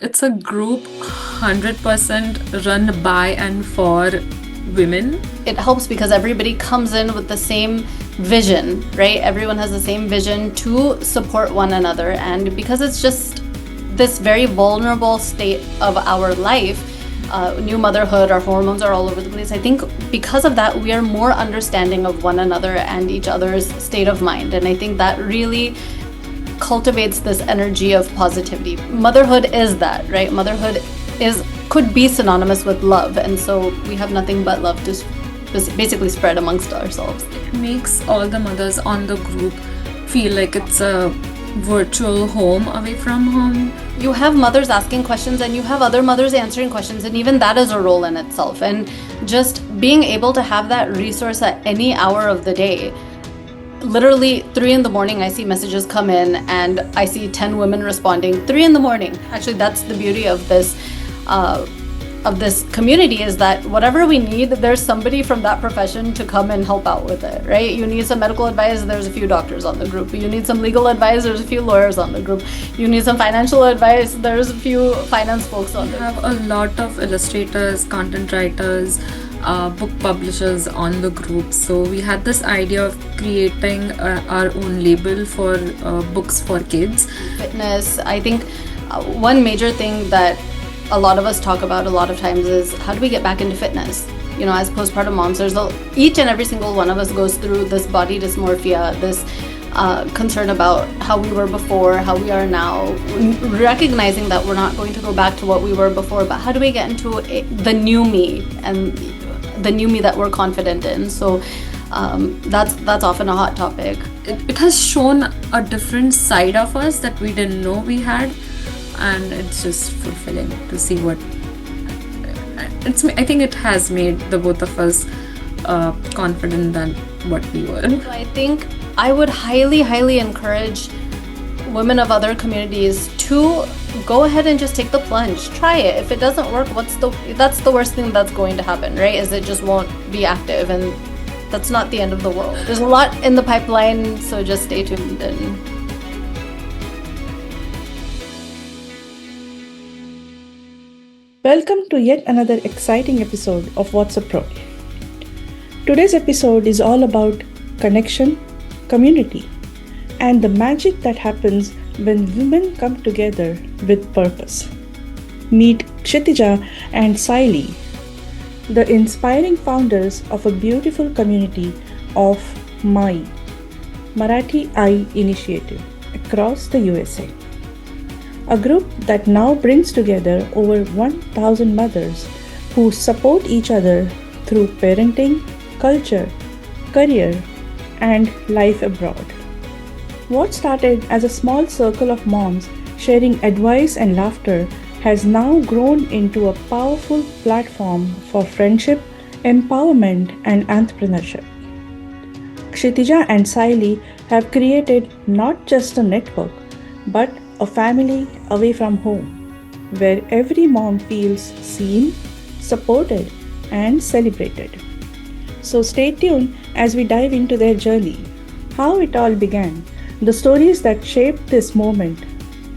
it's a group 100% run by and for women. It helps because everybody comes in with the same vision, right? Everyone has the same vision to support one another. And because it's just this very vulnerable state of our life, new motherhood, our hormones are all over the place. I think because of that, we are more understanding of one another and each other's state of mind. And I think that really cultivates this energy of positivity. Motherhood is that, right? Motherhood could be synonymous with love, and so we have nothing but love to basically spread amongst ourselves. It makes all the mothers on the group feel like it's a virtual home away from home. You have mothers asking questions and you have other mothers answering questions, and even that is a role in itself. And just being able to have that resource at any hour of the day. Literally 3 in the morning, I see messages come in and I see 10 women responding. 3 in the morning. Actually, that's the beauty of this community, is that whatever we need, there's somebody from that profession to come and help out with it, right? You need some medical advice, there's a few doctors on the group. You need some legal advice, there's a few lawyers on the group. You need some financial advice, there's a few finance folks on the group. We have a lot of illustrators, content writers, book publishers on the group. So we had this idea of creating our own label for books for kids. Fitness, I think one major thing that a lot of us talk about a lot of times is how do we get back into fitness? You know, as postpartum moms, each and every single one of us goes through this body dysmorphia, this concern about how we were before, how we are now, recognizing that we're not going to go back to what we were before, but how do we get into the new me and the new me that we're confident in? So that's often a hot topic. It has shown a different side of us that we didn't know we had, and it's just fulfilling to see what I think it has made the both of us confident than what we were. So I think I would highly encourage women of other communities to go ahead and just take the plunge. Try it. If it doesn't work, that's the worst thing that's going to happen, right? Is it just won't be active, and that's not the end of the world. There's a lot in the pipeline, so just stay tuned. Welcome to yet another exciting episode of What's a Pro. Today's episode is all about connection, community, and the magic that happens when women come together with purpose. Meet Kshitija and Sayli, the inspiring founders of a beautiful community of Marathi I initiative across the USA. A group that now brings together over 1,000 mothers who support each other through parenting, culture, career, and life abroad. What started as a small circle of moms sharing advice and laughter has now grown into a powerful platform for friendship, empowerment, and entrepreneurship. Kshitija and Sayli have created not just a network, but a family away from home, where every mom feels seen, supported, and celebrated. So stay tuned as we dive into their journey, how it all began, the stories that shaped this moment,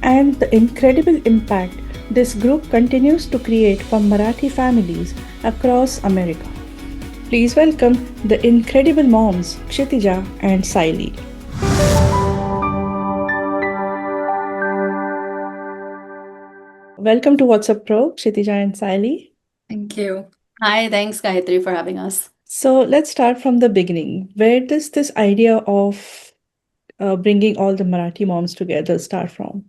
and the incredible impact this group continues to create for Marathi families across America. Please welcome the incredible moms, Kshitija and Sayli. Welcome to What's Up Pro, Kshitija and Sayli. Thank you. Hi, thanks Gayatri for having us. So let's start from the beginning. Where does this idea of bringing all the Marathi moms together start from?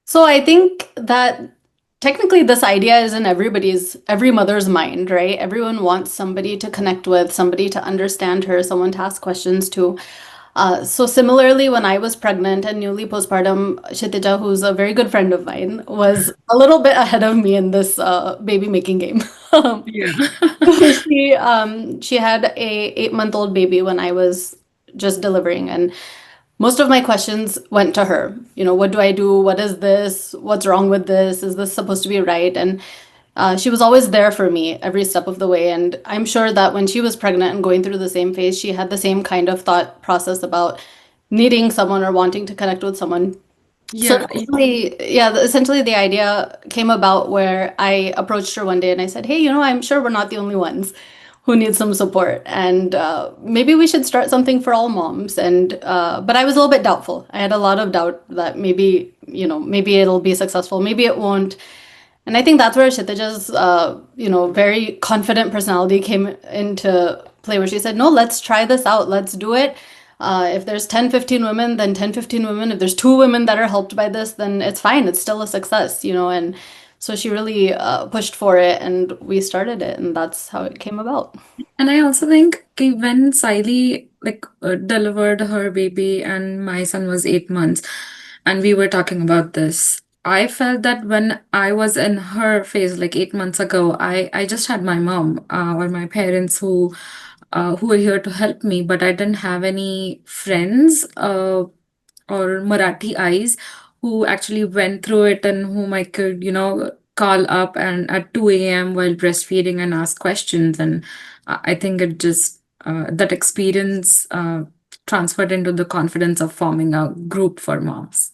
So I think that technically this idea is in every mother's mind, right? Everyone wants somebody to connect with, somebody to understand her, someone to ask questions to. So similarly, when I was pregnant and newly postpartum, Kshitija, who's a very good friend of mine, was a little bit ahead of me in this baby making game. She had a 8-month-old baby when I was just delivering, and most of my questions went to her. You know, what do I do? What is this? What's wrong with this? Is this supposed to be right? And she was always there for me every step of the way. And I'm sure that when she was pregnant and going through the same phase, she had the same kind of thought process about needing someone or wanting to connect with someone So Yeah. essentially the idea came about where I approached her one day and I said, "Hey, I'm sure we're not the only ones who need some support, and maybe we should start something for all moms." And but I was a little bit doubtful. I had a lot of doubt that maybe it'll be successful, maybe it won't. And I think that's where Kshitija's, very confident personality came into play, where she said, no, let's try this out. Let's do it. If there's 10, 15 women, then 10, 15 women. If there's two women that are helped by this, then it's fine. It's still a success. And so she really pushed for it and we started it. And that's how it came about. And I also think when Sayli delivered her baby and my son was 8 months, and we were talking about this, I felt that when I was in her phase, like 8 months ago, I just had my mom or my parents who were here to help me, but I didn't have any friends or Marathi eyes who actually went through it and whom I could, call up and at 2 a.m. while breastfeeding and ask questions. And I think it just that experience transferred into the confidence of forming a group for moms.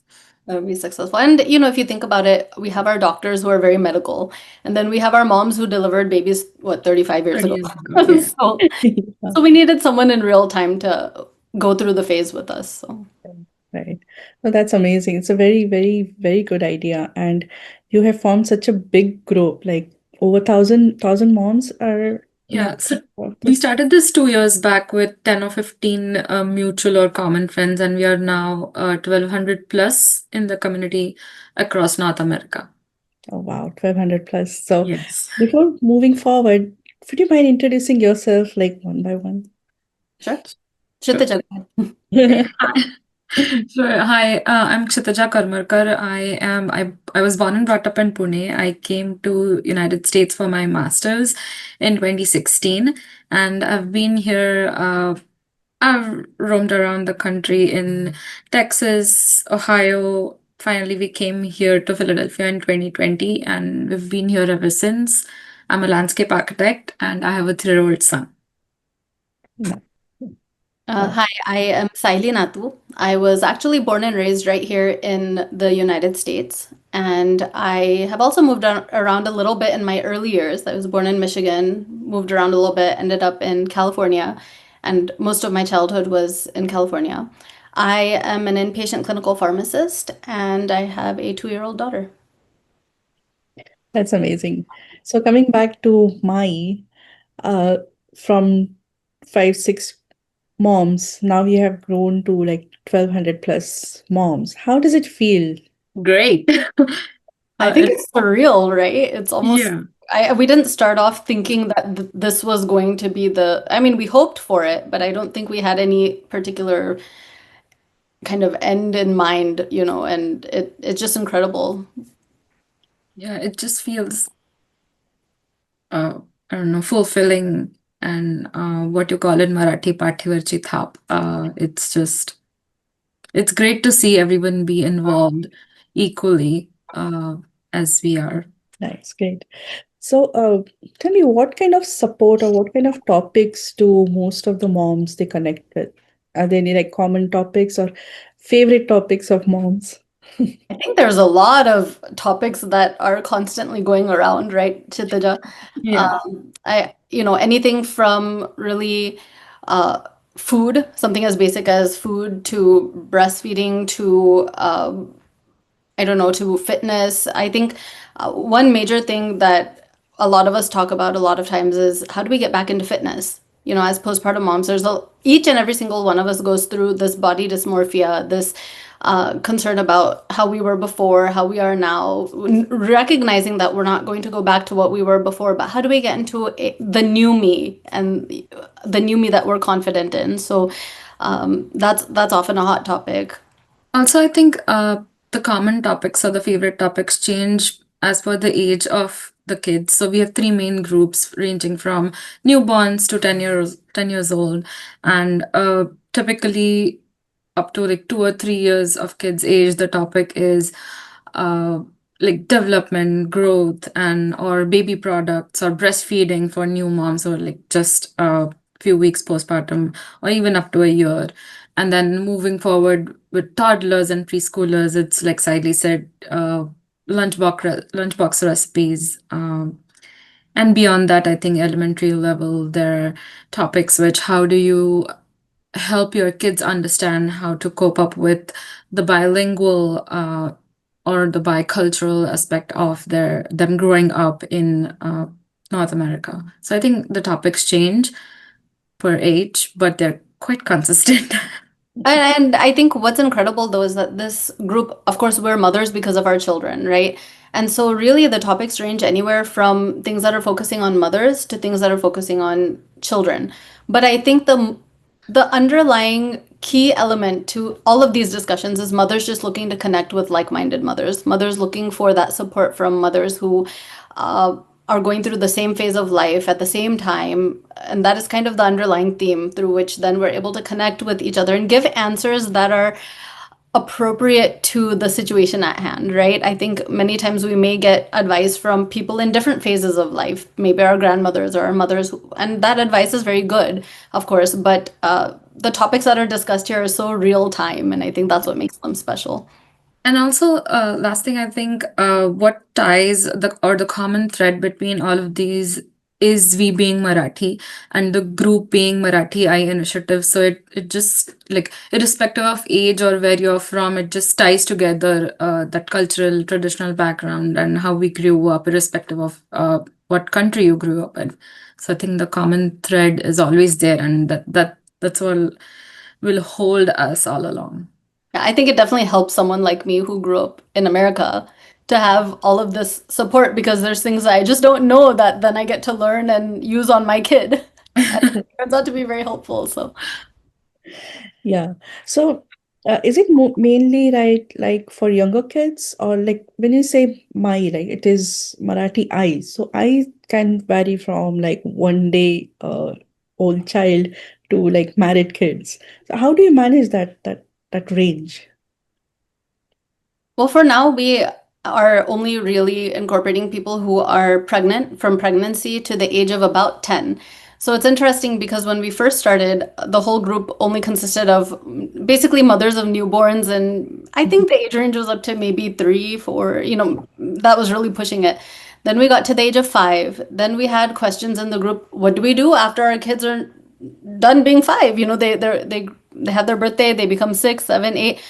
That would be successful. And, if you think about it, we have our doctors who are very medical, and then we have our moms who delivered babies, 35 years 30 ago. years ago, yeah. So, so we needed someone in real time to go through the phase with us. So. Right. Well, that's amazing. It's a very, very, very good idea. And you have formed such a big group, like over thousand moms are Yeah, now so part of we this. started this 2 years back with 10 or 15 mutual or common friends, and we are now 1200 plus in the community across North America. Oh, wow, 1200 plus. So Yes. before moving forward, would you mind introducing yourself like one by one? Sure. Sure. Kshitija. Sure. Hi, I'm Kshitija Karmarkar. I was born and brought up in Pune. I came to United States for my master's in 2016, and I've been here. I've roamed around the country in Texas, Ohio. Finally, we came here to Philadelphia in 2020, and we've been here ever since. I'm a landscape architect, and I have a 3-year-old son. No. Wow. Hi, I am Sayli Natu. I was actually born and raised right here in the United States. And I have also moved around a little bit in my early years. I was born in Michigan, moved around a little bit, ended up in California, and most of my childhood was in California. I am an inpatient clinical pharmacist, and I have a 2-year-old daughter. That's amazing. So coming back to uh, from 5, 6 moms, now you have grown to like 1200 plus moms. How does it feel? Great. I think It, it's surreal, right? It's almost yeah. we didn't start off thinking that this was going to be I mean, we hoped for it, but I don't think we had any particular kind of end in mind, and it's just incredible. Yeah, it just feels, uh, I don't know, fulfilling and what you call in Marathi, Pathivarchi Thap. It's great to see everyone be involved equally as we are. Nice, great. So, tell me what kind of support or what kind of topics do most of the moms they connect with? Are there any like common topics or favorite topics of moms? I think there's a lot of topics that are constantly going around, right, Chitija? Yeah. Anything from really uh, food, something as basic as food, to breastfeeding, to I don't know, to fitness. I think one major thing that a lot of us talk about a lot of times is how do we get back into fitness? As postpartum moms, each and every single one of us goes through this body dysmorphia, this concern about how we were before, how we are now, recognizing that we're not going to go back to what we were before, but how do we get into the new me and the new me that we're confident in? So that's often a hot topic. Also, I think the common topics or the favorite topics change as per the age of the kids. So we have three main groups ranging from newborns to 10 years old, and typically up to like 2 or 3 years of kids' age, the topic is uh, like development, growth, and or baby products or breastfeeding for new moms or like just a few weeks postpartum or even up to a year. And then moving forward with toddlers and preschoolers, it's like Siley said, lunchbox recipes. And beyond that, I think elementary level, there are topics which how do you help your kids understand how to cope up with the bilingual or the bicultural aspect of them growing up in North America. So I think the topics change per age, but they're quite consistent. And I think what's incredible though is that this group, of course, we're mothers because of our children, right? And so really the topics range anywhere from things that are focusing on mothers to things that are focusing on children. But I think the underlying key element to all of these discussions is mothers just looking to connect with like-minded mothers, mothers looking for that support from mothers who uh, are going through the same phase of life at the same time. And that is kind of the underlying theme through which then we're able to connect with each other and give answers that are appropriate to the situation at hand, right? I think many times we may get advice from people in different phases of life, maybe our grandmothers or our mothers, and that advice is very good, of course, but the topics that are discussed here are so real time, and I think that's what makes them special. And also, last thing, I think what ties the common thread between all of these is we being Marathi and the group being Marathi I initiative. So it just like irrespective of age or where you're from, it just ties together that cultural traditional background and how we grew up, irrespective of what country you grew up in. So I think the common thread is always there, and that's what will hold us all along. Yeah, I think it definitely helps someone like me who grew up in America to have all of this support because there's things I just don't know that then I get to learn and use on my kid. And it turns out to be very helpful. So Yeah. So, is it mainly right, like for younger kids, or like when you say my, like it is Marathi I, so I can vary from like 1 day old child to like married kids. So how do you manage that range? well, for now, we are only really incorporating people who are pregnant from pregnancy to the age of about 10. So it's interesting because when we first started, the whole group only consisted of basically mothers of newborns. And I think the age range was up to maybe 3, 4, that was really pushing it. Then we got to the age of 5. Then we had questions in the group, what do we do after our kids are done being 5? They have their birthday, they become 6, 7, 8.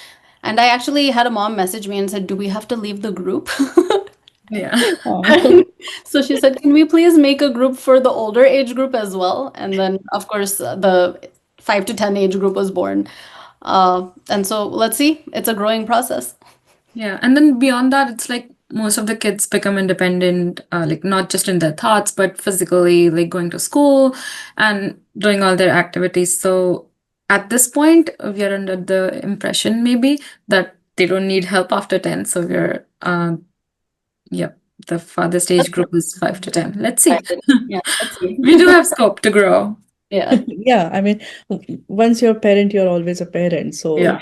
And I actually had a mom message me and said, do we have to leave the group? Yeah. Oh. So she said, can we please make a group for the older age group as well? And then, of course, the 5 to 10 age group was born. And so let's see, it's a growing process. Yeah, and then beyond that, it's like most of the kids become independent, like not just in their thoughts, but physically, like going to school and doing all their activities. So at this point, we are under the impression maybe that they don't need help after 10. So yeah, the farthest age group is 5 to 10. Let's see. Yeah, let's see. We do have scope to grow. Yeah. Yeah, I mean, once you're a parent, you're always a parent. So Yeah.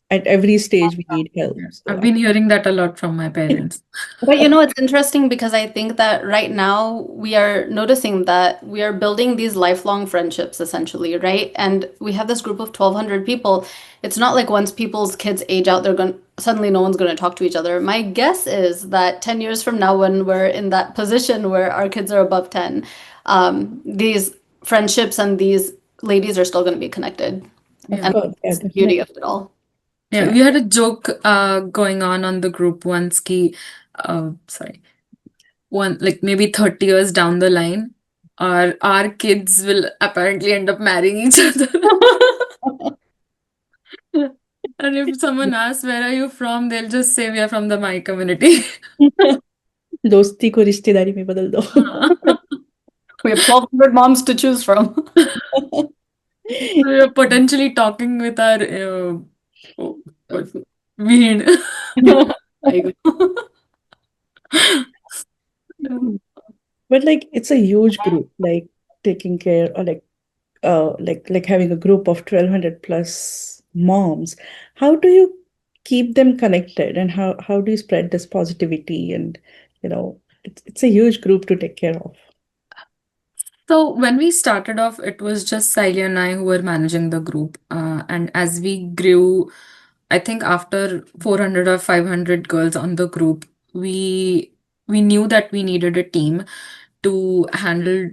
at every stage, we need help. Yeah. So I've been hearing that a lot from my parents. But it's interesting because I think that right now we are noticing that we are building these lifelong friendships essentially, right? And we have this group of 1,200 people. It's not like once people's kids age out, they're going suddenly no one's going to talk to each other. My guess is that 10 years from now, when we're in that position where our kids are above 10, these friendships and these ladies are still going to be connected. Yeah. And course, yeah, that's the beauty definitely. of it all. Yeah, we had a joke going on the group once ki sorry, one like maybe 30 years down the line, our kids will apparently end up marrying each other. And if someone asks where are you from, they'll just say we are from the Mai community. दोस्ती को रिश्तेदारी में बदल दो. We have 1,200 moms to choose from. We are potentially talking with our what, weed. There you go. But like it's a huge group, like taking care or like having a group of 1,200 plus moms. How do you keep them connected, and how do you spread this positivity? And it's a huge group to take care of. So when we started off, it was just Saili and I who were managing the group. And as we grew, I think after 400 or 500 girls on the group, we knew that we needed a team to handle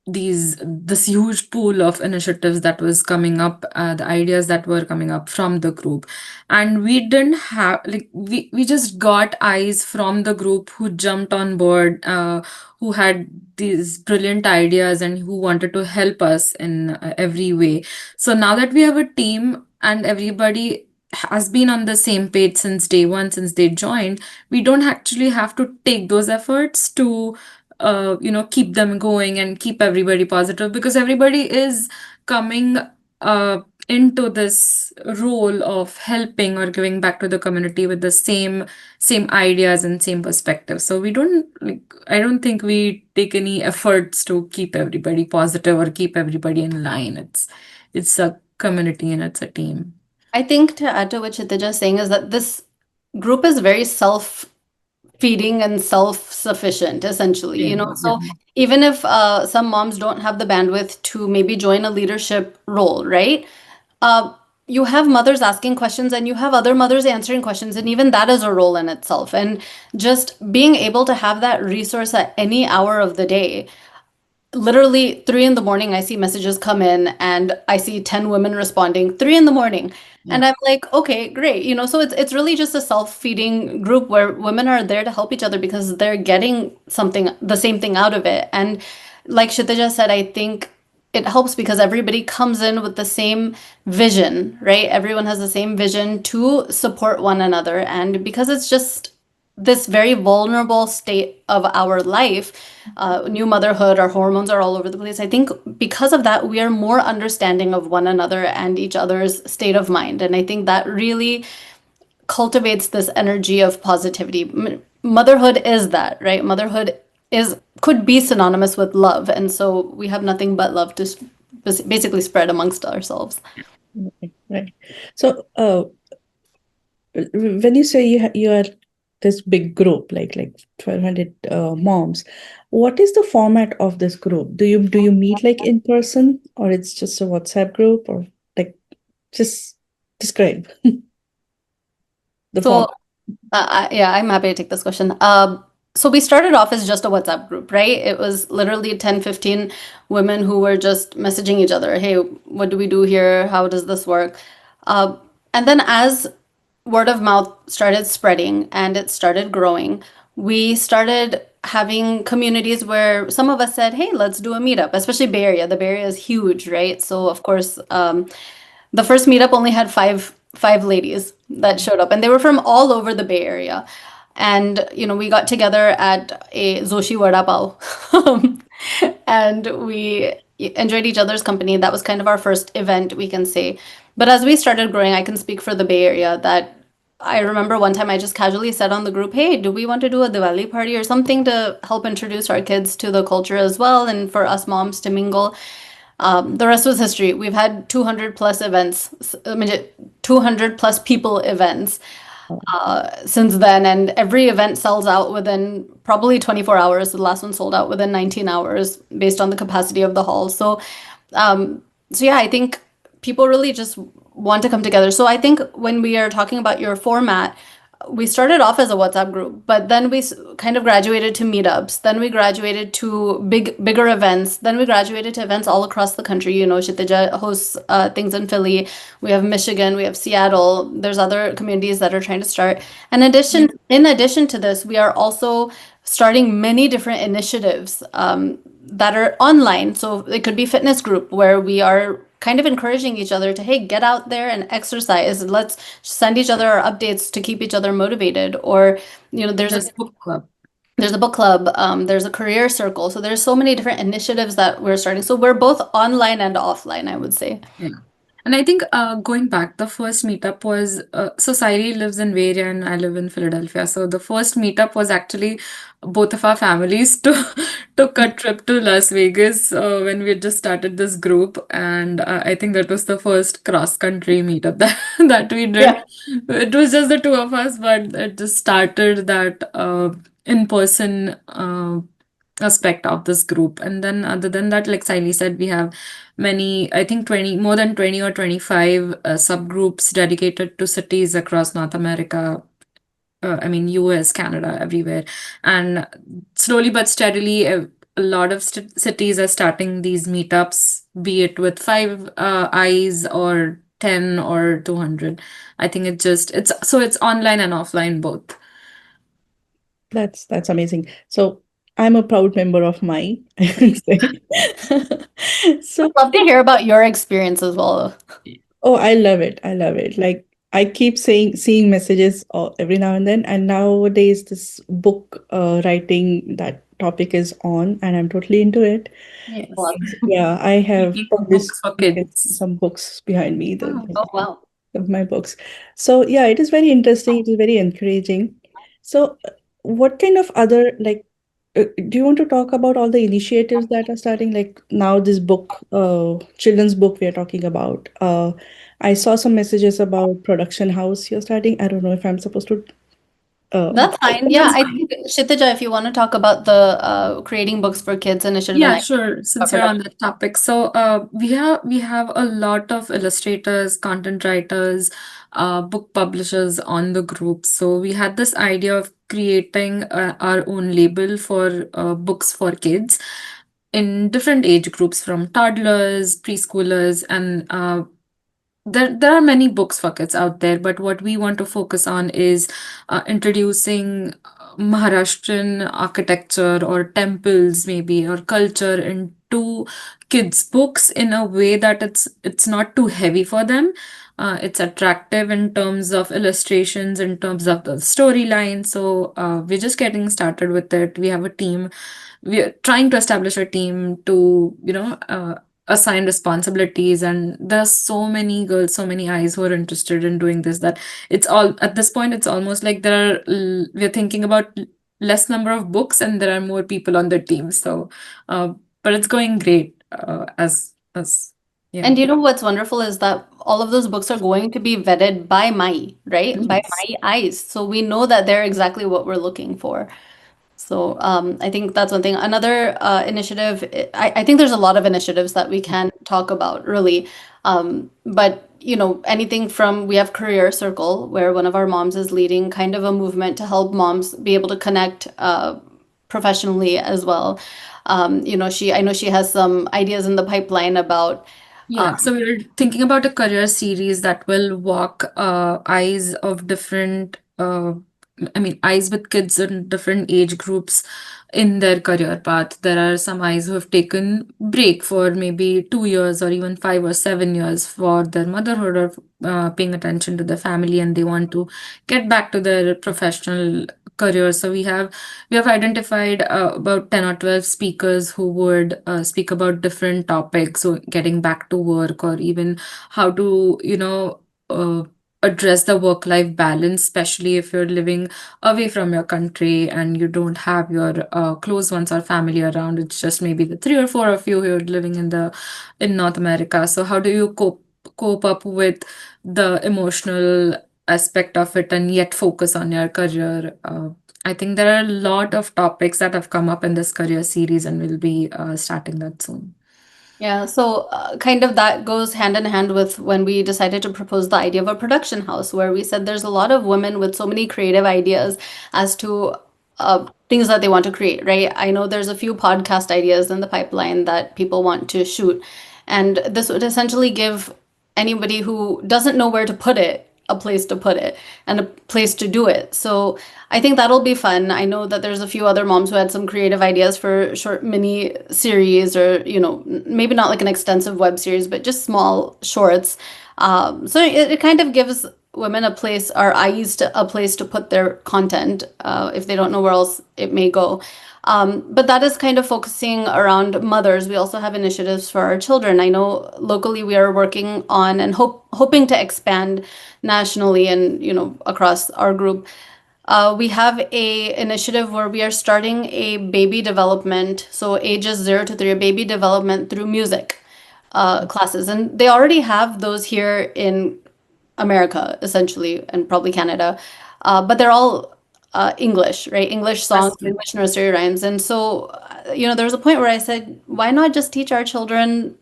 this huge pool of initiatives that was coming up, the ideas that were coming up from the group. And we didn't have, like, we just got eyes from the group who jumped on board, who had these brilliant ideas and who wanted to help us in every way. So now that we have a team and everybody has been on the same page since day one, since they joined, we don't actually have to take those efforts to keep them going and keep everybody positive, because everybody is coming uh, into this role of helping or giving back to the community with the same ideas and same perspective. So we don't, like, I don't think we take any efforts to keep everybody positive or keep everybody in line. It's a community and it's a team. I think to add to what Kshitija is saying is that this group is very self-feeding and self-sufficient, essentially. Yeah, yeah. So even if some moms don't have the bandwidth to maybe join a leadership role, right? Uh, you have mothers asking questions and you have other mothers answering questions, and even that is a role in itself. And just being able to have that resource at any hour of the day, literally 3 in the morning, I see messages come in and I see 10 women responding 3 in the morning. Yeah. And I'm like, okay, great. So it's really just a self-feeding group where women are there to help each other because they're getting something, the same thing out of it. And like Kshitija said, I think it helps because everybody comes in with the same vision, right? Everyone has the same vision to support one another. And because it's just this very vulnerable state of our life, new motherhood, our hormones are all over the place. I think because of that, we are more understanding of one another and each other's state of mind. And I think that really cultivates this energy of positivity. Motherhood is that, right? Motherhood could be synonymous with love. And so we have nothing but love to basically spread amongst ourselves. Right. So, when you say you are this big group, like 1,200 moms, what is the format of this group? Do you meet like in person, or it's just a WhatsApp group, or like just describe the So, format? yeah, I'm happy to take this question. So we started off as just a WhatsApp group, right? It was literally 10, 15 women who were just messaging each other. Hey, what do we do here? How does this work? And then as word of mouth started spreading and it started growing, we started having communities where some of us said, hey, let's do a meetup, especially Bay Area. The Bay Area is huge, right? So of course, the first meetup only had five ladies that showed up, and they were from all over the Bay Area. And we got together at a Zoshi Vada Pav, and we enjoyed each other's company. That was kind of our first event, we can say. But as we started growing, I can speak for the Bay Area that I remember one time I just casually said on the group, hey, do we want to do a Diwali party or something to help introduce our kids to the culture as well and for us moms to mingle? The rest was history. We've had 200 plus events, 200 plus people events since then, and every event sells out within probably 24 hours. The last one sold out within 19 hours based on the capacity of the hall. So yeah, I think people really just want to come together. So I think when we are talking about your format, we started off as a WhatsApp group, but then we kind of graduated to meetups. Then we graduated to bigger events. Then we graduated to events all across the country. Kshitija hosts things in Philly. We have Michigan. We have Seattle. There's other communities that are trying to start. And in addition to this, we are also starting many different initiatives that are online. So it could be fitness group where we are kind of encouraging each other to, hey, get out there and exercise. Let's send each other our updates to keep each other motivated. Or, there's a book club. there's a book club, there's a career circle. So there's so many different initiatives that we're starting. So we're both online and offline, I would say. Yeah. And I think going back, the first meetup was so Sairi lives in Bay Area and I live in Philadelphia. So the first meetup was actually both of our families took a trip to Las Vegas when we had just started this group, and I think that was the first cross country meetup that we did. Yeah. It was just the two of us, but it just started that in person aspect of this group. And then other than that, like Siley said, we have many, I think 20, more than 20 or 25 subgroups dedicated to cities across North America, I mean, US, Canada, everywhere. And slowly but steadily, a lot of cities are starting these meetups, be it with five eyes or 10 or 200. I think it's online and offline both. That's amazing. So I'm a proud member of mine, I would say. So, Love to hear about your experience as well. oh, I love it. I love it. Like I keep seeing messages every now and then, and nowadays this book writing that topic is on, and I'm totally into it. Yes. Yeah, I have Making published books for kids. some books behind me, Oh, Oh, wow. of my books. So yeah, it is very interesting. It is very encouraging. So, what kind of other like do you want to talk about all the initiatives that are starting? Like now, this book, children's book we are talking about. I saw some messages about production house you're starting. I don't know if I'm supposed to. That's fine. Yeah, that's I fine. think Kshitija, if you want to talk about the creating books for kids initiative, and Yeah, I can sure. talk Since you're production. on that topic, so we have a lot of illustrators, content writers, book publishers on the group. So we had this idea of creating our own label for books for kids in different age groups, from toddlers, preschoolers, and there are many books for kids out there, but what we want to focus on is introducing Maharashtrian architecture or temples, maybe, or culture into kids' books in a way that it's not too heavy for them. It's attractive in terms of illustrations, in terms of the storyline. So we're just getting started with it. We have a team. We are trying to establish a team to, assign responsibilities, and there are so many girls, so many eyes who are interested in doing this, that it's all at this point it's almost like we're thinking about less number of books and there are more people on the team. So but it's going great, as yeah. And you know what's wonderful is that all of those books are going to be vetted by Mai, right? By Yes. Mai eyes. So we know that they're exactly what we're looking for. So I think that's one thing. Another initiative, I think there's a lot of initiatives that we can talk about, really. But you know, anything from we have Career Circle, where one of our moms is leading kind of a movement to help moms be able to connect professionally as well. You know, I know she has some ideas in the pipeline about. Yeah, so we're thinking about a career series that will walk eyes of different, I mean, eyes with kids in different age groups in their career path. There are some eyes who have taken break for maybe 2 years or even 5 or 7 years for their motherhood, or paying attention to their family, and they want to get back to their professional career. So we have identified about 10 or 12 speakers who would speak about different topics, so getting back to work, or even how to, address the work life balance, especially if you're living away from your country and you don't have your close ones or family around. It's just maybe the three or four of you who are living in North America. So how do you cope up with the emotional aspect of it and yet focus on your career? I think there are a lot of topics that have come up in this career series, and we'll be starting that soon. Yeah, so kind of that goes hand in hand with when we decided to propose the idea of a production house, where we said there's a lot of women with so many creative ideas as to things that they want to create, right? I know there's a few podcast ideas in the pipeline that people want to shoot, and this would essentially give anybody who doesn't know where to put it a place to put it and a place to do it. So I think that'll be fun. I know that there's a few other moms who had some creative ideas for short mini series, or, you know, maybe not like an extensive web series, but just small shorts. So it kind of gives women a place, our eyes to a place to put their content if they don't know where else it may go. But that is kind of focusing around mothers. We also have initiatives for our children. I know locally we are working on and hoping to expand nationally and, you know, across our group. We have a initiative where we are starting a baby development, so ages 0 to 3, baby development through music classes, and they already have those here in America, essentially, and probably Canada. But they're all English, right? English songs, That's true. English nursery rhymes. And so there was a point where I said, why not just teach our children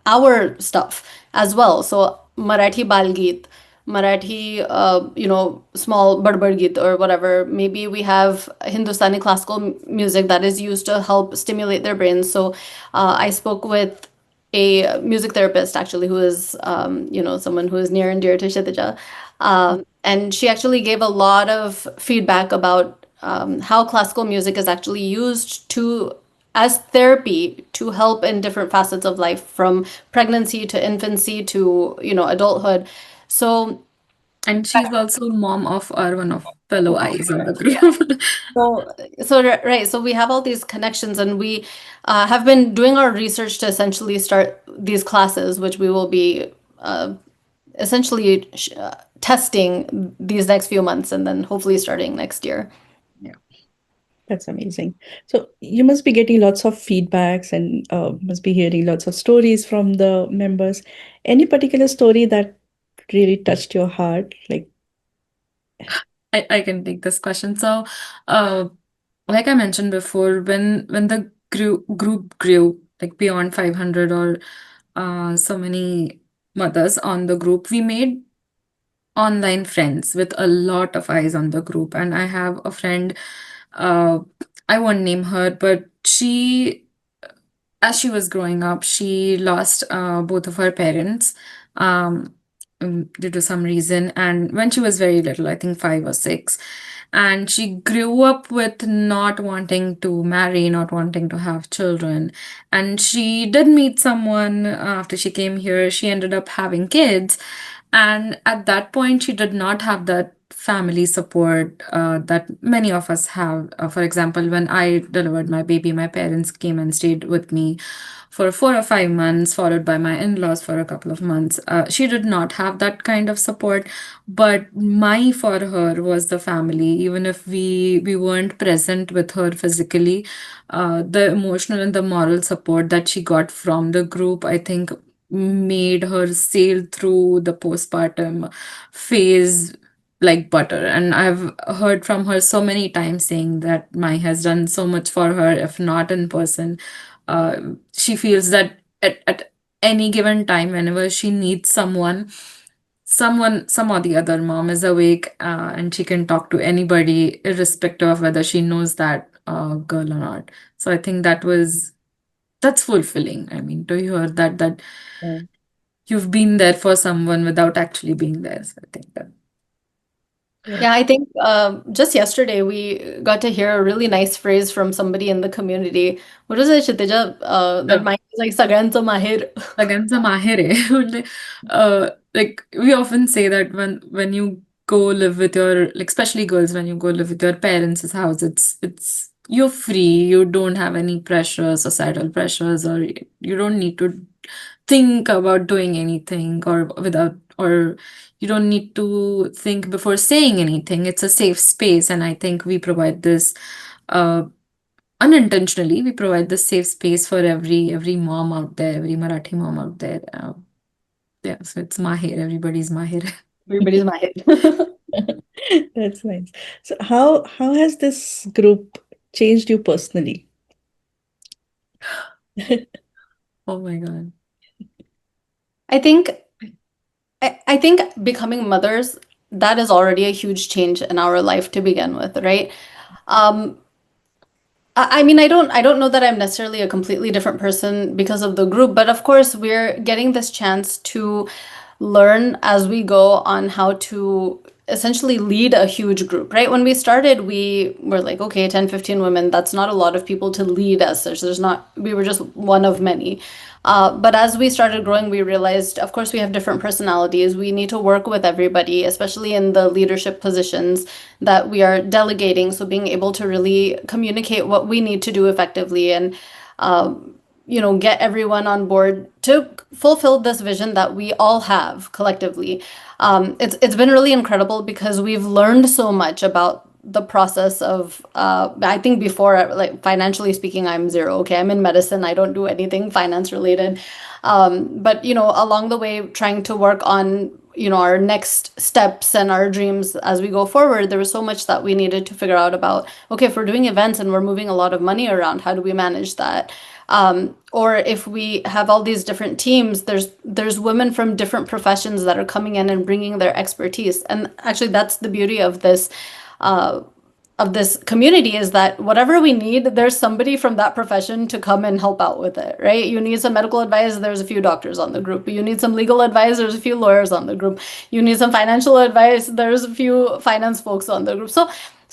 our stuff as well? So Marathi Balgeet, Marathi, small Badbad Geet or whatever. Maybe we have Hindustani classical music that is used to help stimulate their brains. So I spoke with a music therapist actually who is, someone who is near and dear to Kshitija. And she actually gave a lot of feedback about how classical music is actually used to as therapy to help in different facets of life, from pregnancy to infancy to adulthood. So And she's also mom of our one of fellow eyes in the group. so right, so we have all these connections, and we have been doing our research to essentially start these classes, which we will be essentially testing these next few months, and then hopefully starting next year. Yeah. That's amazing. So you must be getting lots of feedbacks and must be hearing lots of stories from the members. Any particular story that really touched your heart? Like, I can take this question. So, uh, like I mentioned before, when the group grew like beyond 500 or so many mothers on the group, we made online friends with a lot of eyes on the group. And I have a friend, uh, I won't name her, but as she was growing up, she lost both of her parents due to some reason. And when she was very little, I think 5 or 6, and she grew up with not wanting to marry, not wanting to have children. And she did meet someone after she came here. She ended up having kids. And at that point, she did not have that family support that many of us have. For example, when I delivered my baby, my parents came and stayed with me for 4 or 5 months, followed by my in laws for a couple of months. She did not have that kind of support, but my for her was the family. Even if we weren't present with her physically, the emotional and the moral support that she got from the group, I think, made her sail through the postpartum phase like butter. And I've heard from her so many times saying that Mai has done so much for her, if not in person. Uh, she feels that at any given time, whenever she needs someone, some or the other mom is awake, and she can talk to anybody, irrespective of whether she knows that girl or not. So I think that's fulfilling. I mean, to hear that uh, you've been there for someone without actually being there. So I think that. yeah. Yeah, I think just yesterday we got to hear a really nice phrase from somebody in the community. What was it, Kshitija? That mine is like "Sagrancha mahir." सगळ्यांचं माहेर आहे म्हणजे like we often say that when you go live with your, like, especially girls, when you go live with your parents' house, it's you're free, you don't have any pressure, societal pressures, or you don't need to think about doing anything, or you don't need to think before saying anything. It's a safe space, and I think we provide this uh, unintentionally. We provide this safe space for every mom out there, every Marathi mom out there. Yeah, so it's Mahir. Everybody's Mahir. Everybody's mahir. That's nice. So how has this group changed you personally? Oh my God. I think I think becoming mothers, that is already a huge change in our life to begin with, right? Um, I mean, I don't know that I'm necessarily a completely different person because of the group, but of course we're getting this chance to learn as we go on how to essentially lead a huge group, right? When we started, we were like, okay, 10, 15 women, that's not a lot of people to lead as such. We were just one of many. But as we started growing, we realized, of course, we have different personalities. We need to work with everybody, especially in the leadership positions that we are delegating. So being able to really communicate what we need to do effectively and, get everyone on board to fulfill this vision that we all have collectively. It's been really incredible because we've learned so much about the process of I think before, like, financially speaking, I'm zero. Okay, I'm in medicine, I don't do anything finance related, but along the way, trying to work on our next steps and our dreams as we go forward, there was so much that we needed to figure out about, okay, if we're doing events and we're moving a lot of money around, how do we manage that? Or if we have all these different teams, there's women from different professions that are coming in and bringing their expertise. And actually, that's the beauty uh, of this community, is that whatever we need, there's somebody from that profession to come and help out with it, right? You need some medical advice, there's a few doctors on the group. You need some legal advice, there's a few lawyers on the group. You need some financial advice, there's a few finance folks on the group. So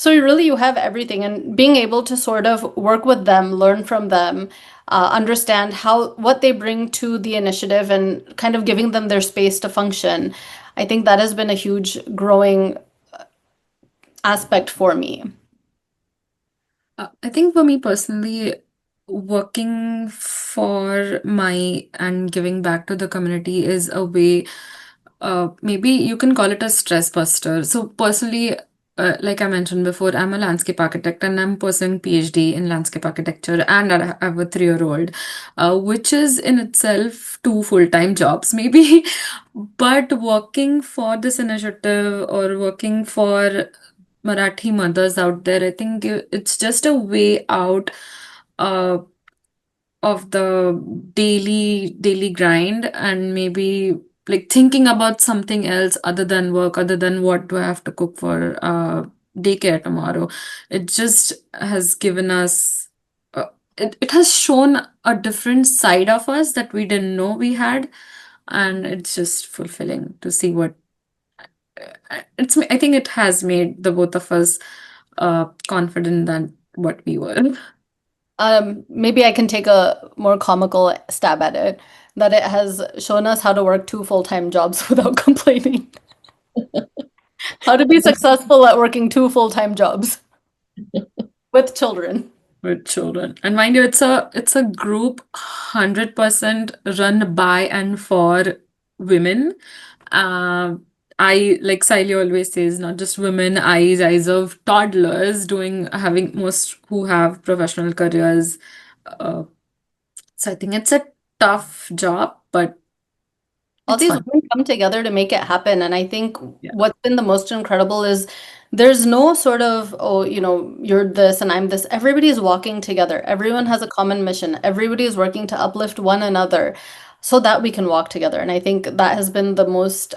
really you have everything, and being able to sort of work with them, learn from them, understand what they bring to the initiative, and kind of giving them their space to function. I think that has been a huge growing aspect for me. I think for me personally, working for my and giving back to the community is a way, maybe you can call it a stress buster. So personally, like I mentioned before, I'm a landscape architect and I'm pursuing PhD in landscape architecture, and I have a 3-year-old, which is in itself two full-time jobs, maybe. But working for this initiative or working for Marathi mothers out there, I think it's just a way out uh, of the daily grind, and maybe like thinking about something else other than work, other than what do I have to cook for daycare tomorrow. It just has given us, it has shown a different side of us that we didn't know we had, and it's just fulfilling to see what I think it has made the both of us confident than what we were. Maybe I can take a more comical stab at it, that it has shown us how to work two full-time jobs without complaining. How to be successful at working two full-time jobs with children. With children. And mind you, it's a group 100% run by and for women. Uh, I like Sayli always says, not just women, eyes of toddlers doing having most who have professional careers. Uh, so I think it's a tough job, but All it's these fun. women come together to make it happen. And I think Yeah. what's been the most incredible is there's no sort of, oh, you're this and I'm this. Everybody is walking together. Everyone has a common mission. Everybody is working to uplift one another so that we can walk together. And I think that has been the most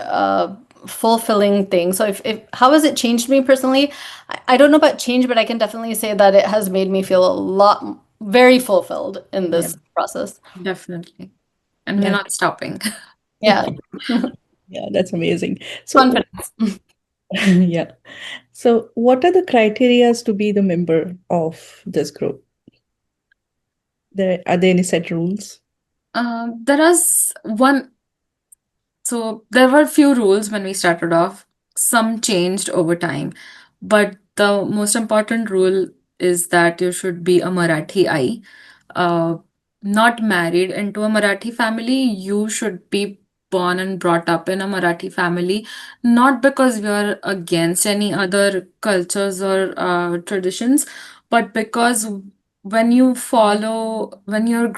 fulfilling thing. So if how has it changed me personally? I don't know about change, but I can definitely say that it has made me feel a lot, very fulfilled in Yeah, this process. definitely. And we're Yeah. not stopping. Yeah. Yeah, that's amazing. So, Confidence. yeah. So, what are the criterias to be the member of this group? Are there any set rules? There is one. So there were few rules when we started off. Some changed over time, but the most important rule is that you should be a Marathi ai. Uh, Not married into a Marathi family. You should be born and brought up in a Marathi family, not because we are against any other cultures or traditions, but because when you're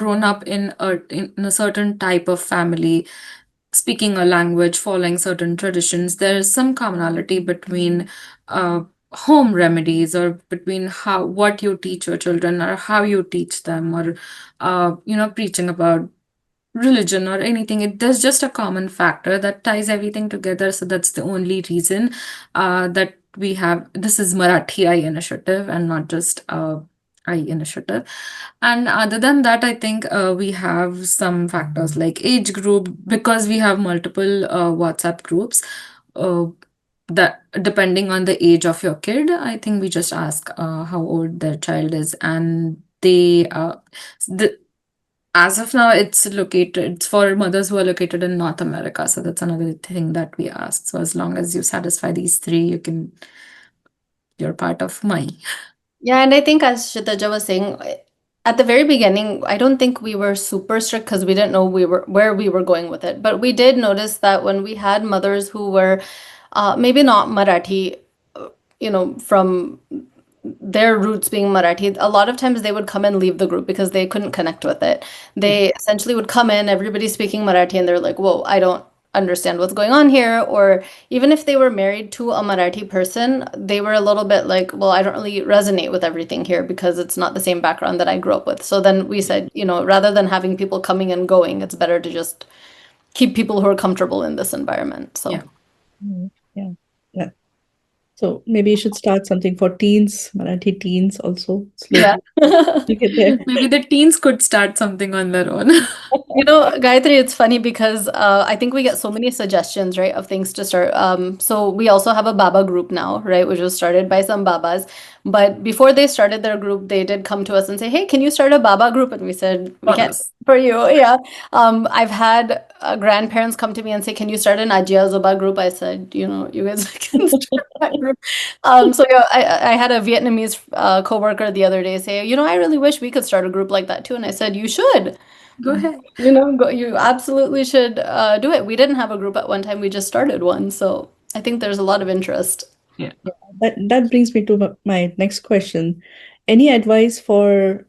grown up in a certain type of family, speaking a language, following certain traditions, there is some commonality between uh, home remedies, or between how what you teach your children or how you teach them, or preaching about religion or anything. There's just a common factor that ties everything together. So that's the only reason that we have this is Marathi I initiative and not just I initiative. And other than that, I think we have some factors like age group, because we have multiple WhatsApp groups. Uh, that depending on the age of your kid, I think we just ask how old their child is, and the as of now, it's for mothers who are located in North America. So that's another thing that we ask. So as long as you satisfy these three, you're part of my. Yeah, and I think as Kshitija was saying, at the very beginning, I don't think we were super strict because we didn't know where we were going with it. But we did notice that when we had mothers who were maybe not Marathi, from their roots being Marathi, a lot of times they would come and leave the group because they couldn't connect with it. Yeah. They essentially would come in, everybody speaking Marathi, and they're like, "Whoa, understand what's going on here, or even if they were married to a Marathi person, they were a little bit like, well, I don't really resonate with everything here because it's not the same background that I grew up with. So then we said, rather than having people coming and going, it's better to just keep people who are comfortable in this environment. So Yeah, Mm, yeah. Yeah. So maybe you should start something for teens, Marathi teens also, yeah. slowly. You get there. maybe the teens could start something on their own. Gayatri, it's funny because I think we get so many suggestions, right, of things to start. So we also have a Baba group now, right, which was started by some Babas. But before they started their group, they did come to us and say, "Hey, can you start a Baba group?" And we said, "We For can't do us. it for you." Yeah. I've had grandparents come to me and say, "Can you start an Ajia Zoba group?" I said, "You guys can start that group." So yeah, I had a Vietnamese coworker the other day say, "I really wish we could start a group like that too." And I said, "You should." Go ahead. You absolutely should do it. We didn't have a group at one time. We just started one. So I think there's a lot of interest. Yeah, That brings me to my next question. Any advice for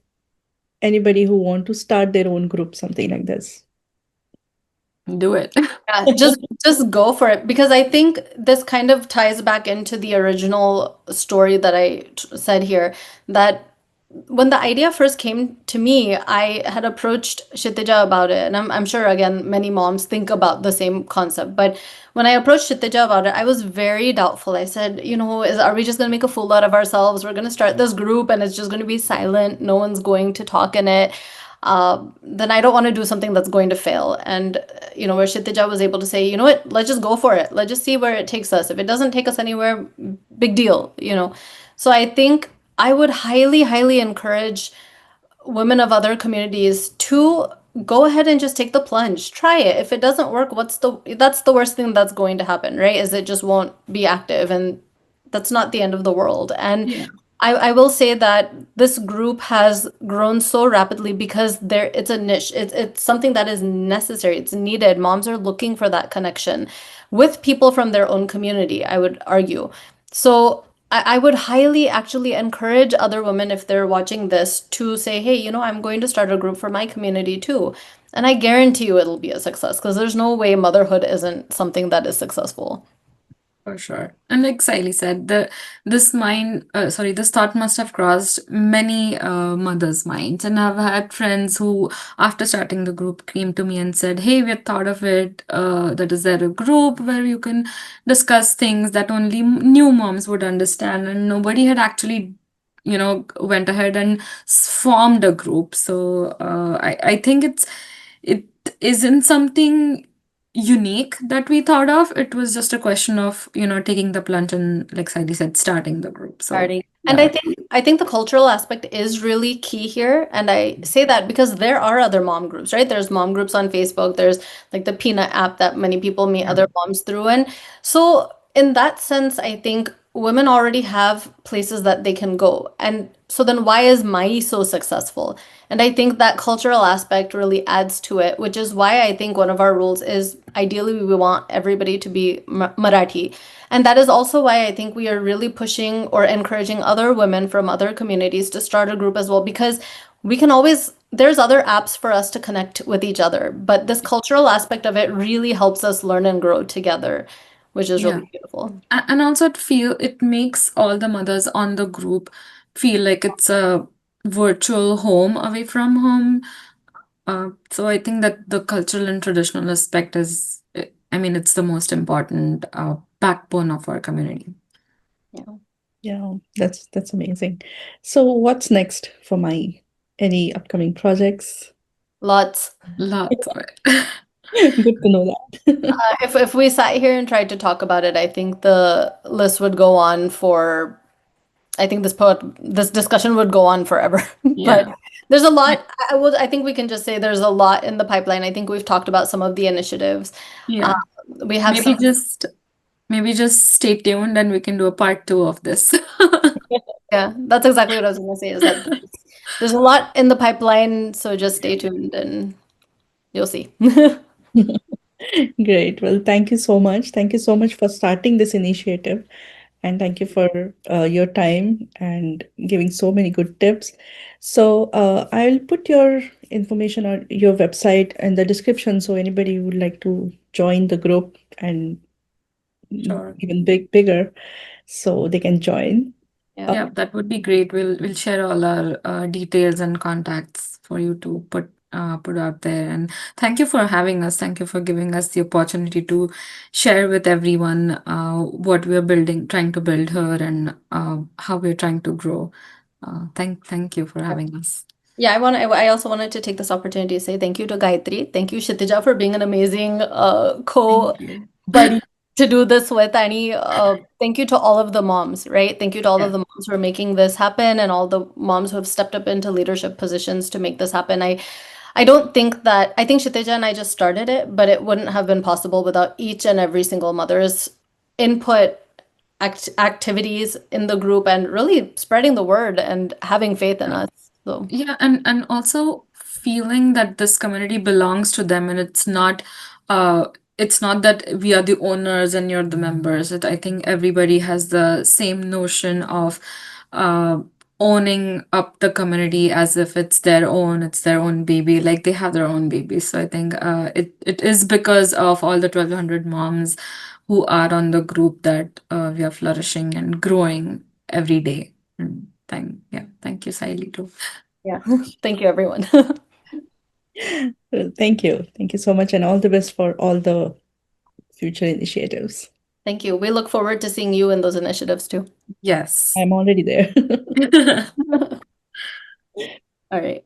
anybody who want to start their own group, something like this? do it. Yeah, just go for it because I think this kind of ties back into the original story that I said here that when the idea first came to me, I had approached Kshitija about it, and I'm sure again many moms think about the same concept. But when I approached Kshitija about it, I was very doubtful. I said, are we just gonna make a fool out of ourselves? We're gonna start this group, and it's just gonna be silent. No one's going to talk in it. Then I don't want to do something that's going to fail. And where Kshitija was able to say, you know what, let's just go for it. Let's just see where it takes us. If it doesn't take us anywhere, big deal. So I think I would highly, highly encourage women of other communities to go ahead and just take the plunge. Try it. If it doesn't work, that's the worst thing that's going to happen, right? Is it just won't be active and that's not the end of the world. And Yeah, I will say that this group has grown so rapidly because it's a niche. It's something that is necessary. It's needed. Moms are looking for that connection with people from their own community, I would argue. So I would highly actually encourage other women if they're watching this to say, hey, I'm going to start a group for my community too. And I guarantee you it'll be a success because there's no way motherhood isn't something that is successful. for sure. And like Siley said, this thought must have crossed many mothers' minds. And I've had friends who, after starting the group, came to me and said, "Hey, we had thought of it. That is there a group where you can discuss things that only new moms would understand?" And nobody had actually, went ahead and formed a group. So I think it isn't something unique that we thought of. It was just a question of, taking the plunge and, like Sadie said, starting the group. So, Starting. And yeah. I think the cultural aspect is really key here. And I say that because there are other mom groups, right? There's mom groups on Facebook. There's like the Peanut app that many people meet Yeah. other moms through. And so in that sense, I think women already have places that they can go. And so then why is Mai so successful? And I think that cultural aspect really adds to it, which is why I think one of our rules is ideally we want everybody to be Marathi. And that is also why I think we are really pushing or encouraging other women from other communities to start a group as well, because we can always, there's other apps for us to connect with each other. But this cultural aspect of it really helps us learn and grow together, which is Yeah. really beautiful. And also it makes all the mothers on the group feel like it's a virtual home away from home. So I think that the cultural and traditional aspect is, I mean, it's the most important backbone of our community. Yeah. Yeah, that's amazing. So what's next for my any upcoming projects? Lots. Lots of it. Good to know that. If we sat here and tried to talk about it, I think the list would go on for I think this discussion would go on forever. But Yeah. there's a lot. I think we can just say there's a lot in the pipeline. I think we've talked about some of the initiatives. Uh, Yeah. we have Maybe some. just maybe just stay tuned and we can do a part two of this. Yeah, that's exactly what I was going to say. Is that there's a lot in the pipeline, so just stay tuned and you'll see. Great. Well, thank you so much. Thank you so much for starting this initiative. And thank you for your time and giving so many good tips. So I'll put your information on your website in the description, so anybody who would like to join the group and Sure. even bigger, so they can join. Yeah. Yeah, that would be great. We'll share all our details and contacts for you to put out there. And thank you for having us. Thank you for giving us the opportunity to share with everyone what we're building, trying to build here, and how we're trying to grow. Thank you for having us. Yeah, I also wanted to take this opportunity to say thank you to Gayatri. Thank you, Kshitija, for being an amazing co Thank you. buddy to do this with. Annie, thank you to all of the moms, right? Thank you to all of Yeah. the moms who are making this happen and all the moms who have stepped up into leadership positions to make this happen. I don't think that I think Kshitija and I just started it, but it wouldn't have been possible without each and every single mother's input, activities in the group, and really spreading the word and having faith in Yeah. us. So. Yeah, and also feeling that this community belongs to them, and uh it's not that we are the owners and you're the members. I think everybody has the same notion of uh owning up the community as if it's their own baby, like they have their own baby. So I think it is because of all the 1200 moms who are on the group that we are flourishing and growing every day. And thank you, Saili, too. Yeah. Thank you, everyone. Thank you. Thank you so much, and all the best for all the future initiatives. Thank you. We look forward to seeing you in those initiatives too. Yes. I'm already there. All right.